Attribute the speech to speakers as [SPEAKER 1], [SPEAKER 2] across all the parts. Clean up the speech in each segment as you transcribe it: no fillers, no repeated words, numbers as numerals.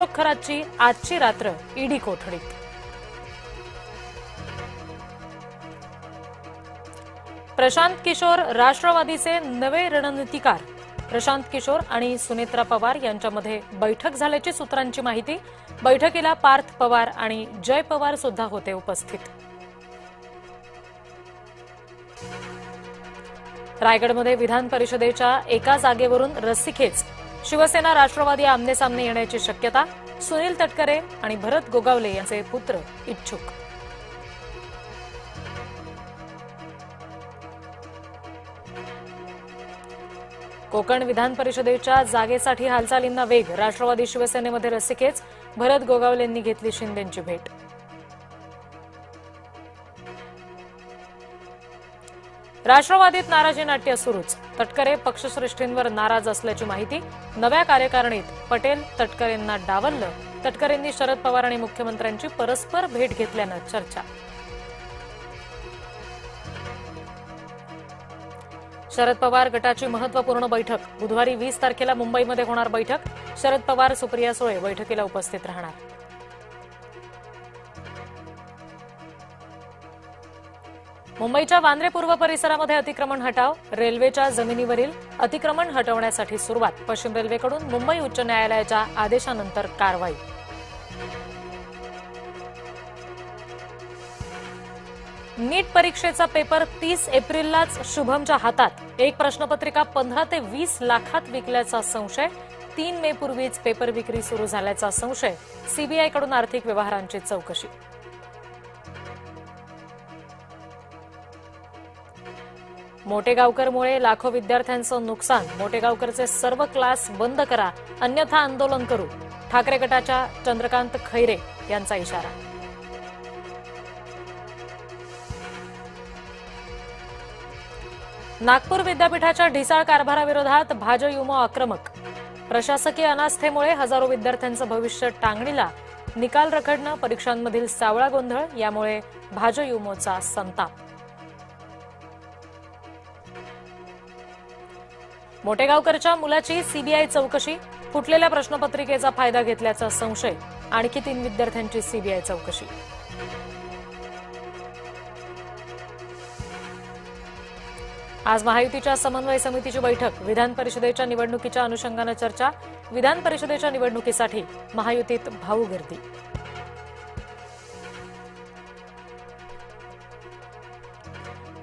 [SPEAKER 1] खराची आजची रात्र ईडी कोठडीत। प्रशांत किशोर राष्ट्रवादीचे नवे रणनीतिकार। प्रशांत किशोर आणि सुनेत्रा पवार यांच्यामध्ये बैठक झाल्याची सूत्रांची माहिती। बैठकीला पार्थ पवार आणि जय पवार सुद्धा होते उपस्थित। रायगडमध्ये विधान परिषदेच्या एका जागेवरून रस्सीखेच। शिवसेना राष्ट्रवादी आमनेसामने येण्याची शक्यता। सुनील तटकरे आणि भरत गोगावले यांचे पुत्र इच्छुक। कोकण विधान परिषदेच्या जागेसाठी हालचालींना वेग। राष्ट्रवादी शिवसेनेमध्ये रस्सीखेच। भरत गोगावलेंनी घेतली शिंदेंची भेट। राष्ट्रवादीत नाराजी नाट्य सुरूच। तटकरे पक्षश्रेष्ठींवर नाराज असल्याची माहिती। नव्या कार्यकारिणीत पटेल तटकरेंना डावललं। तटकरेंनी शरद पवार आणि मुख्यमंत्र्यांची परस्पर भेट घेतल्यानं चर्चा। शरद पवार गटाची महत्त्वपूर्ण बैठक। बुधवारी 20 तारखेला मुंबईमध्ये होणार बैठक। शरद पवार सुप्रिया सुळे बैठकीला उपस्थित राहणार। मुंबईच्या वांद्रे पूर्व परिसरामध्ये अतिक्रमण हटाव। रेल्वेच्या जमिनीवरील अतिक्रमण हटवण्यासाठी सुरुवात। पश्चिम रेल्वेकडून मुंबई उच्च न्यायालयाच्या आदेशानंतर कारवाई। नीट परीक्षेचा पेपर 30 एप्रिललाच शुभमच्या हातात। एक प्रश्नपत्रिका 15 ते 20 लाखात विकल्याचा संशय। 3 मे पूर्वीच पेपर विक्री सुरू झाल्याचा संशय। सीबीआयकडून आर्थिक व्यवहारांची चौकशी। मोटेगावकरमुळे लाखो विद्यार्थ्यांचं नुकसान। मोटेगावकरचे सर्व क्लास बंद करा, अन्यथा आंदोलन करू। ठाकरे गटाच्या चंद्रकांत खैरे यांचा इशारा। नागपूर विद्यापीठाच्या ढिसाळ कारभाराविरोधात भाजयुमो आक्रमक। प्रशासकीय अनास्थेमुळे हजारो विद्यार्थ्यांचं भविष्य टांगणीला। निकाल रखडणं, परीक्षांमधील सावळा गोंधळ यामुळे भाजयुमोचा संताप। मोटेगावकरच्या मुलाची सीबीआय चौकशी। फुटलेल्या प्रश्नपत्रिकेचा फायदा घेतल्याचा संशय। आणखी 3 विद्यार्थ्यांची सीबीआय चौकशी। आज महायुतीच्या समन्वय समितीची बैठक। विधान परिषदेच्या निवडणुकीच्या अनुषंगानं चर्चा। विधान परिषदेच्या निवडणुकीसाठी महायुतीत भाऊ गर्दी।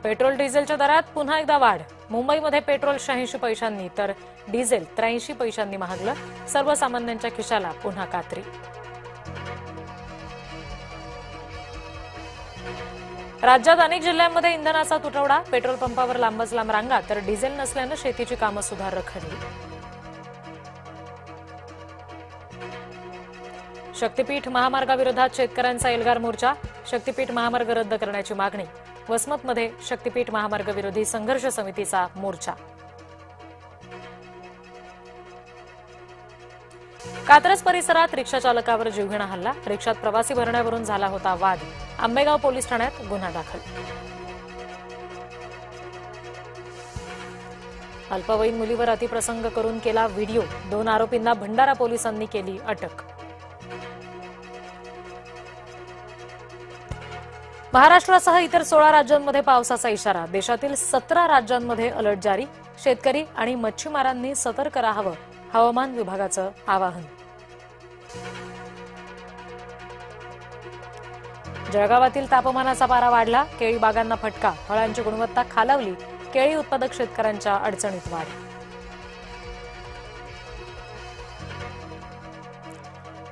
[SPEAKER 1] पेट्रोल डिझेलच्या दरात पुन्हा एकदा वाढ। मुंबईमध्ये पेट्रोल 86 पैशांनी तर डिझेल 83 पैशांनी महागलं। सर्वसामान्यांच्या खिशाला पुन्हा कात्री। राज्यात अनेक जिल्ह्यांमध्ये इंधनाचा तुटवडा। पेट्रोल पंपावर लांबच लांब रांगा तर डिझेल नसल्यानं शेतीची कामं सुद्धा रखडली। शक्तीपीठ महामार्गाविरोधात शेतकऱ्यांचा एल्गार मोर्चा। शक्तीपीठ महामार्ग रद्द करण्याची मागणी। वसमतमध्ये शक्तीपीठ महामार्ग विरोधी संघर्ष समितीचा मोर्चा। कात्रज परिसरात रिक्षा चालकावर जीवघेणा हल्ला। रिक्षात प्रवासी भरण्यावरून झाला होता वाद। आंबेगाव पोलीस ठाण्यात गुन्हा दाखल। अल्पवयीन मुलीवर अतिप्रसंग करून केला व्हिडिओ। 2 आरोपींना भंडारा पोलिसांनी केली अटक। महाराष्ट्रासह इतर 16 राज्यांमध्ये पावसाचा इशारा। देशातील 17 राज्यांमध्ये अलर्ट जारी। शेतकरी आणि मच्छीमारांनी सतर्क राहावं, हवामान विभागाचं आवाहन। जळगावातील तापमानाचा पारा वाढला। केळी बागांना फटका। फळांची गुणवत्ता खालावली। केळी उत्पादक शेतकऱ्यांच्या अडचणीत वाढ।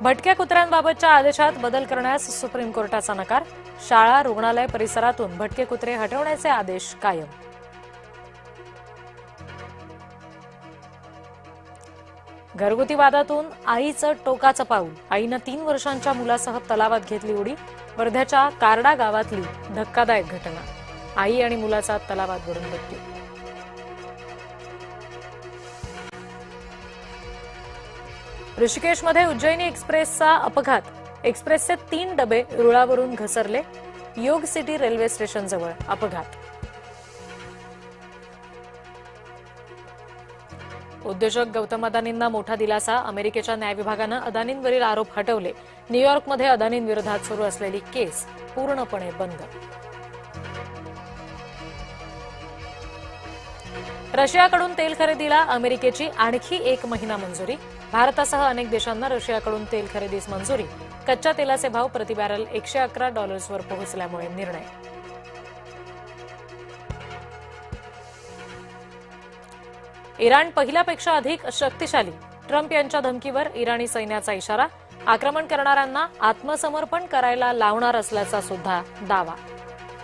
[SPEAKER 1] भटक्या कुत्र्यांबाबतच्या आदेशात बदल करण्यास सुप्रीम कोर्टाचा नकार। शाळा, रुग्णालय परिसरातून भटके कुत्रे हटवण्याचे आदेश कायम। घरगुती वादातून आईचं टोकाचं पाऊल। आईनं 3 वर्षांच्या मुलासह तलावात घेतली उडी। वर्ध्याच्या कारडा गावातली धक्कादायक घटना। आई आणि मुलाचा तलावात बुडून मृत्यू। ऋषिकेशमध्ये उज्जैनी एक्सप्रेसचा अपघात। एक्सप्रेसचे 3 डबे रुळावरून घसरले। योग सिटी रेल्वे उद्योजक गौतम अदानींना मोठा दिलासा. अमेरिकेच्या न्याय विभागानं अदानींवरील आरोप हटवले. न्यूयॉर्कमध्ये अदानींविरोधात सुरू असलेली केस पूर्णपणे बंद. रशियाकडून तेल खरेदीला अमेरिकेची आणखी 1 महिना मंजुरी. भारतासह अनेक देशांना रशियाकडून तेल खरेदीस मंजुरी. कच्च्या तेलाचे भाव प्रति बॅरल $111 वर पोहोचल्यामुळे निर्णय. इराण पहिल्यापेक्षा अधिक शक्तिशाली. ट्रम्प यांच्या धमकीवर इराणी सैन्याचा इशारा. आक्रमण करणाऱ्यांना आत्मसमर्पण करायला लावणार असल्याचा सुद्धा दावा.